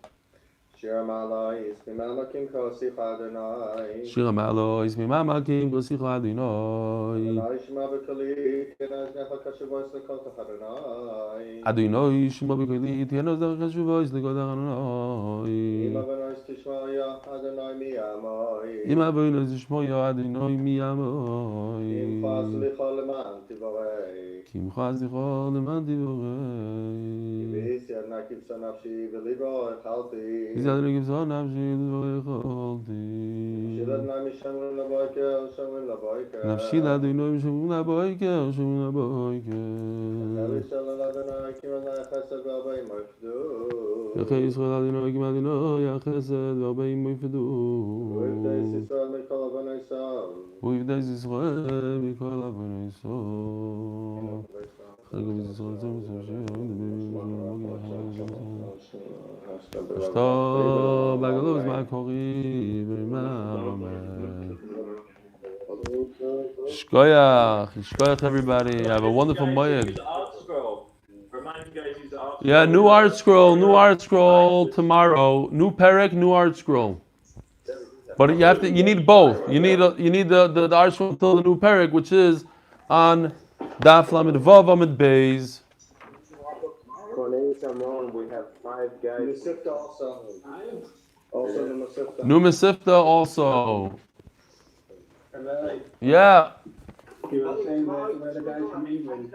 Shir Malois Mimamakim Kosich Adonai. Shir Malois Mimamakim Kosich Adonai. Adonai Shema B'Kali Tenaz Necha Kashuvois Lekotach Adonai. Adonai Shema B'Kali Tenaz Necha Kashuvois Lekotach Adonai. Ima B'Nois Tishmoya Adonai Miyamoi. Ima B'Nois Tishmoya Adonai Miyamoi. Kimcha Zlicha Leman Tivorei. Kimcha Zlicha Leman Tivorei. Kivis Yadna Kivsa Nafshi V'Libro Echalti. Nafshi l'Adonai Mishamim Laboiker, Mishamim Laboiker. Yachei Yisrael Adonai Kim Adonai Yachesed V'Arbeim Moifedu. U'Yivdei Yisrael Mikol Avonai Yisrael. Shkoyach, everybody. Have a wonderful Moed. Yeah, new art scroll tomorrow. New perek, new art scroll. But you need both. You need the art scroll until the new perek, which is on Daf Lamed Vav Amid Beis. Cornelius Amron, we have 5 guys. Mesifta also. Also the Mesifta. New Mesifta also. Yeah. You were saying where the guys from England.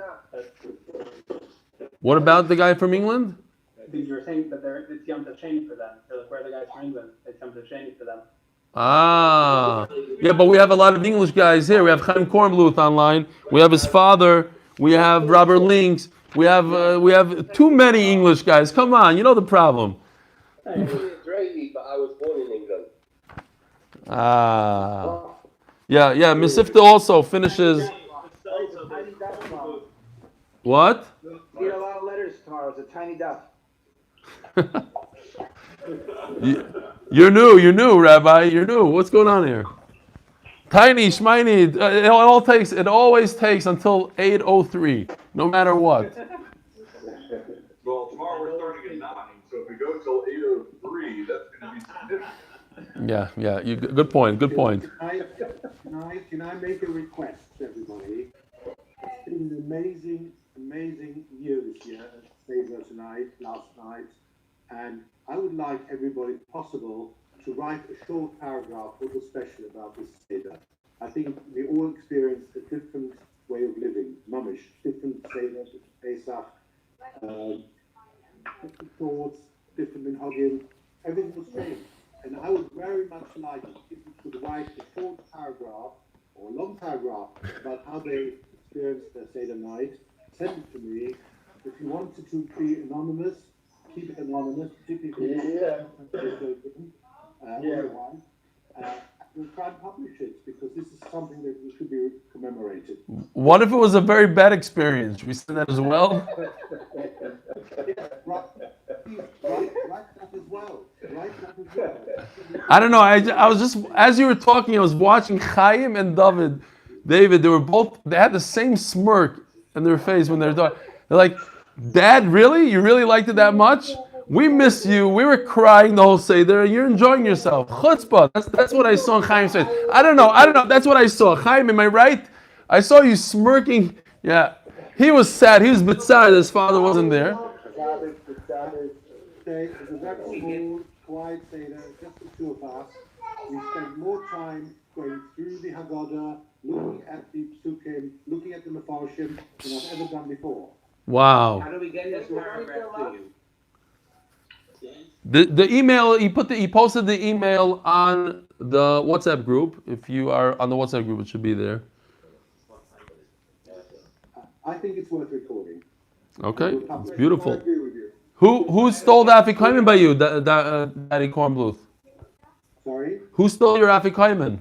What about the guy from England? I think you were saying that it's Yom Tov Sheni for them. So like where the guys from England, it's Yom Tov Sheni for them. Ah, yeah, but we have a lot of English guys here. We have Chaim Kornbluth online. We have his father. We have Robert Links. We have too many English guys. Come on, you know the problem. I'm Israeli, but I was born in England. Ah, yeah. Mesivta also finishes. What? You need a lot of letters tomorrow. It's a tiny duff. You're new, Rabbi. You're new. What's going on here? Tiny, shminy. It always takes until 8:03, no matter what. Well, tomorrow we're starting at 9, so if we go till 8:03, that's going to be significant. Yeah. Good point. Can I make a request to everybody? It's been an amazing year this year at Seder tonight, last night, and I would like everybody, if possible, to write a short paragraph, a little special about this Seder. I think we all experienced a different way of living, mamish, different Seder, different Pesach, different thoughts, different minhagim, everything was changed. And I would very much like it if you could write a short paragraph or a long paragraph about how they experienced their Seder night. Send it to me. If you wanted to be anonymous, keep it anonymous, particularly everyone. We'll try and publish it because this is something that we should be commemorated. What if it was a very bad experience? Should we send that as well? Write that as well. I don't know. I was just, as you were talking, I was watching Chaim and David. They had the same smirk in their face when they're talking. They're like, Dad, really? You really liked it that much? We miss you. We were crying the whole Seder. You're enjoying yourself. Chutzpah. That's what I saw in Chaim's face. I don't know. That's what I saw. Chaim, am I right? I saw you smirking. Yeah. He was sad. He was bitzar. His father wasn't there. It was a very small, quiet Seder, just the two of us. We spent more time going through the Haggadah, looking at the Psukim, looking at the Mefarshim than I've ever done before. Wow. How do we get this paragraph to you? The email, he posted the email on the WhatsApp group. If you are on the WhatsApp group, it should be there. I think it's worth recording. Okay, it's beautiful. I agree with you. Who stole the Afikoimen by you, Daddy Kornbluth? Sorry? Who stole your Afikoimen?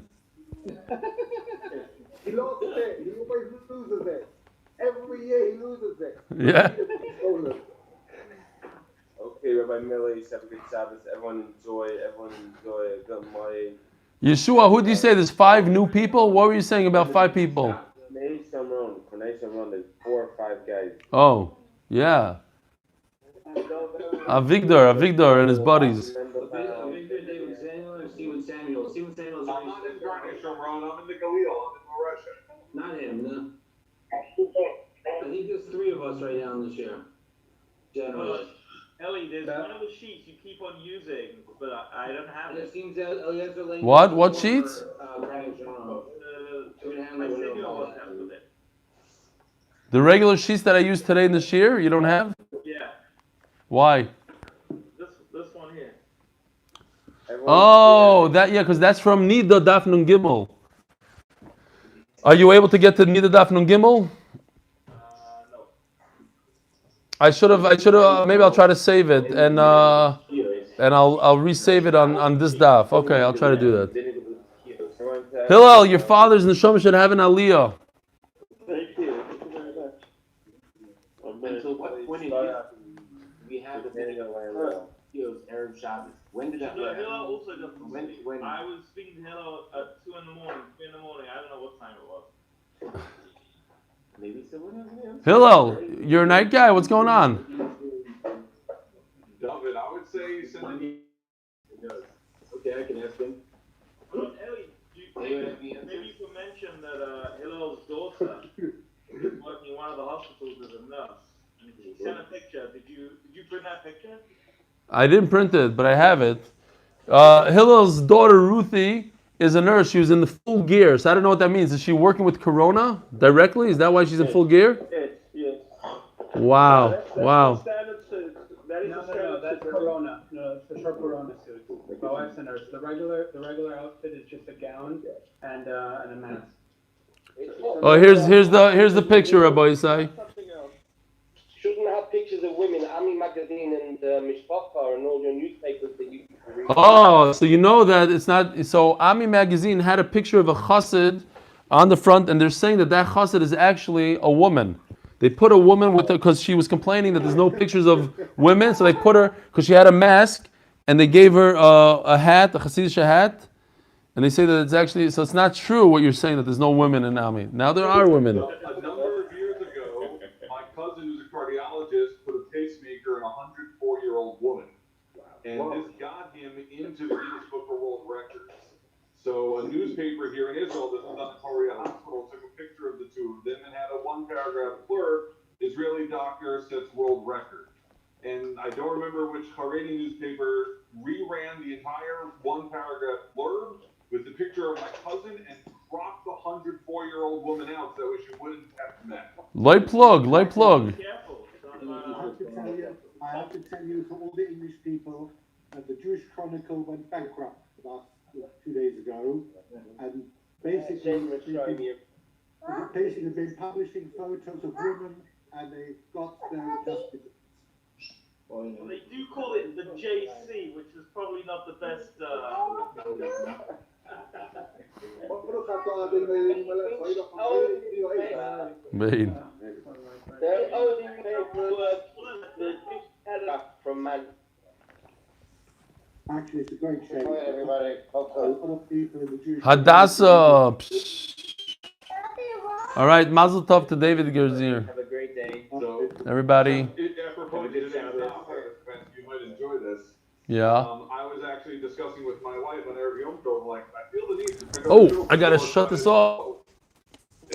He lost it. He always loses it. Every year he loses it. Yeah. Okay, Rabbi Millie, have a good Shabbos. Everyone enjoy good morning. Yeshua, who did you say? There's 5 new people? What were you saying about 5 people? Sharon, there's 4 or 5 guys. Oh, yeah. Avigdor and his buddies. Avigdor, David Samuel, or Stephen Samuel? Stephen Samuel's I'm not in Sharon, I'm in the Galil, I'm in Russia. not him, no. I think there's 3 of us right now this year. Generally. Ellie, there's one of the sheets you keep on using, but I don't have It it. seems that Eliezer Lane. What sheets? Brian John. I sent you a WhatsApp with it. The regular sheets that I used today in the shir, you don't have? Yeah, Why? this one here. Oh, because that's from Nida Daf Nun Gimel. Are you able to get to Nida Daf Nun Gimel? No. I should have. Maybe I'll try to save it and I'll resave it on this daf. Okay, I'll try to do that. Hillel, your father's neshama should have an aliyah. Thank you. Thank you very much. Until when did we have the Erev Shabbos? When did that Hillel also got some When- sleep. when- I was speaking to Hillel at 2 in the morning, 3 in the morning. I don't know what time it was. Maybe someone else. Hillel, you're a night guy. What's going on? David, I would say send an Okay, I can ask him. Ellie, maybe you could mention that Hillel's daughter is working in one of the hospitals as a nurse. And she sent a picture. Did you print that picture? I didn't print it, but I have it. Hillel's daughter Ruthie is a nurse. She was in the full gear. So I don't know what that means. Is she working with Corona directly? Is that why she's in full gear? Yes, yes. Wow. Wow. Standard suit. That is No, a standard that's suit. Corona. No, it's the short Corona suit. Boaz and nurse. The regular outfit is just a gown and a mask. Oh, here's the picture, Rabbi Isai. Something else. Shouldn't have pictures of women, Ami magazine and Mishpacha and all your newspapers that you read. Oh, so you know that it's not. So Ami magazine had a picture of a chassid on the front, and they're saying that chassid is actually a woman. They put a woman with her because she was complaining that there's no pictures of women, so they put her because she had a mask, and they gave her a hat, a chassidish hat, and they say that it's actually. So it's not true what you're saying that there's no women in Ami. Now there are women. A number of years ago, my cousin, who's a cardiologist, put a pacemaker in a 104-year-old woman. And this got him into the Guinness Book of World Records. So a newspaper here in Israel, this was on the Korea Hospital, took a picture of the two of them and had a one-paragraph blurb, Israeli doctor sets world record. And I don't remember which Haredi newspaper reran the entire one-paragraph blurb with the picture of my cousin and cropped the 104-year-old woman out so that way she wouldn't have met. Light plug. Careful. I have to tell you, for all the English people, the Jewish Chronicle went bankrupt about 2 days ago, and basically been publishing photos of women, and they got their justice. Well, they do call it the JC, which is probably not the best. Bein. The only paperwork from man. Actually, it's a great shame. Everybody, A lot of people in the Jewish Hadassah. All right, Mazel Tov to David Gerzir. have a great day. So, Everybody. apropos to today's topic, you might enjoy this. Yeah. I was actually discussing with my wife on Erev Yom Tov, like, I feel the need to pick up Oh, the I gotta shofar shut this off.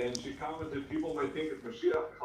And she commented, people might think it's Mashiach